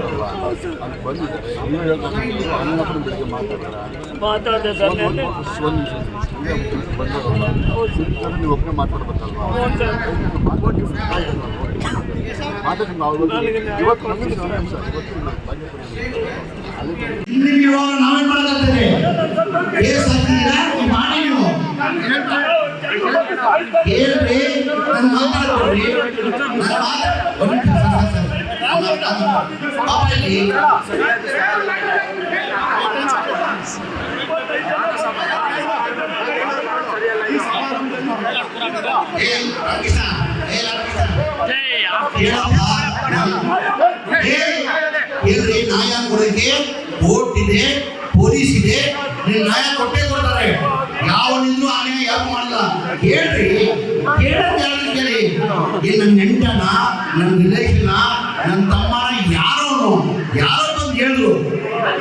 ಅಲ್ವಾ ಅಲ್ಲಿ ಬಂದಿದ್ದಾರೆ ನೀವು ಹೇಳ್ಕೊಂಡು ಅನ್ನಪುರ ಬೆಳಿಗ್ಗೆ ಮಾತಾಡಿದೆ ಸರ್ ಒಂದು ನಿಮಿಷ ಬಂದವರಲ್ಲ ನೀವು ಒಬ್ಬನೇ ಮಾತಾಡ್ಬೇಕಲ್ವಾ ಮಾತಾಡಿ ಇವತ್ತು ನಾವೇನ್ ಮಾಡಕತ್ತೇವೆ ಕೇಸ್ ಹಾಕಿದ್ದೀರಾ ಮಾಡಿ ನೀವು ಹೇಳ್ರಿ ನಾನು ಮಾತಾಡ್ಕೊಡ್ರಿ ಹೇಳ್ರಿ ನ್ಯಾಯ ಕೊಡಕ್ಕೆ ಕೋರ್ಟ್ ಇದೆ ಪೊಲೀಸ್ ಇದೆ ನೀವು ನ್ಯಾಯ ಕೊಟ್ಟೇ ಕೊಡ್ತಾರೆ ಯಾವನಿಂದ್ರೂ ಅನ್ಯಾಯ ಯಾರು ಮಾಡಲ್ಲ ಹೇಳ್ರಿ ಕೇಳಿ ನನ್ನ ನೆಂಟನ ನನ್ನ ರಿಲೇಷನ್ ನನ್ನ ತಮ್ಮನ ಯಾರೋ ಬಂದು ಹೇಳಿದ್ರು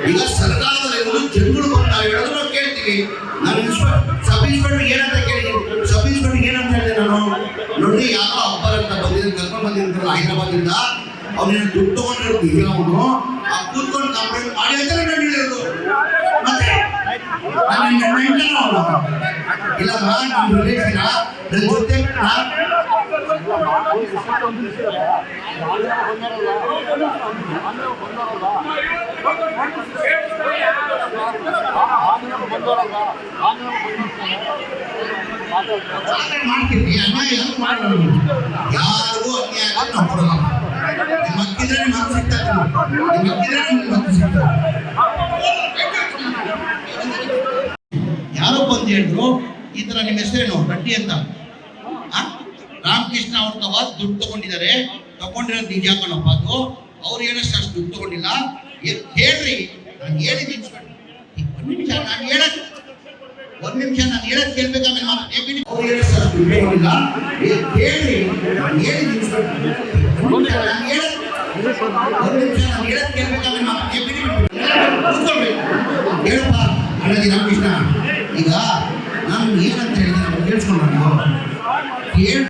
ಈಗ ಸರ್ಕಾರದಲ್ಲಿ ಜನಗಳು ಬಂದು ನಾವು ಹೇಳೋದು ನಾವು ಕೇಳ್ತೀವಿ ನಾನು ಸಬ್ ಇನ್ಸ್ಪೆಕ್ಟರ್ ಏನಂತ ಕೇಳಿದ್ದೀನಿ ಸಬ್ ಇನ್ಸ್ಪೆಕ್ಟರ್ ಏನಂತ ಹೇಳಿದೆ ನಾನು ನೋಡಿ ಯಾರೋ ಅಬ್ಬರ್ ಅಂತ ಕರ್ಕೊಂಡು ಬಂದಿರ್ತಾರಲ್ಲ ಹೈದರಾಬಾದಿಂದ ಅವನೇನು ದುಡ್ಡು ತಗೊಂಡಿರೋದು ಈಗ ಅವನು ಆ ಕೂತ್ಕೊಂಡು ಕಂಪ್ಲೇಂಟ್ ಮಾಡಿ ಅಂತ ನಾನು ಹೇಳಿರೋದು ಮತ್ತೆ ನನ್ನ ನೆಂಟನ ಅವನು ಇಲ್ಲ ನನ್ನ ರಿಲೇಷನ್ ನನ್ನ ಜೊತೆ ಮಾಡ್ತೀವಿ ಅನ್ಯಾಯ ಮಾಡೋದು ಯಾರಿಗೂ ಅನ್ಯಾಯ ನಾವು ಕೊಡಲ್ಲ ಮಕ್ಕಿದ್ರೆ ಮತ್ತೆ ಸಿಗ್ತಾರೆ ಮಕ್ಕಿದ್ರೆ ಮತ್ತೆ ಸಿಗ್ತಾರೆ ಯಾರೋ ಬಂದು ಹೇಳಿದ್ರು ಈ ತರ ನಿಮ್ಮ ಹೆಸರೇನು ರೆಡ್ಡಿ ಅಂತ ರಾಮಕೃಷ್ಣ ಅವ್ರ ತವ ದುಡ್ಡು ತಗೊಂಡಿದ್ದಾರೆ ತಗೊಂಡಿರೋದು ನಿಜ ಕಣಪ್ಪ ಅದು ಅವ್ರು ಏನಷ್ಟು ಅಷ್ಟು ದುಡ್ಡು ತಗೊಂಡಿಲ್ಲ ಹೇಳ್ರಿ ನಾನು ಹೇಳಿದ್ದೀನಿ ಒಂದ್ ನಿಮಿಷ ನಾನು ಹೇಳೋದು ಕೇಳ್ಬೇಕಾದ್ರೆ ಅವ್ರು ಏನಷ್ಟು ಅಷ್ಟು ದುಡ್ಡು ತಗೊಂಡಿಲ್ಲ ಹೇಳ್ರಿ ನಾನು ಹೇಳಿದ್ದೀನಿ ಹೇಳಪ್ಪ ಅಣ್ಣಜಿ ರಾಮಕೃಷ್ಣ ಈಗ ನಾನು ಏನಂತ ಹೇಳಿದ್ರೆ ಕೇಳಿಸ್ಕೊಂಡ್ರೆ ನೀವು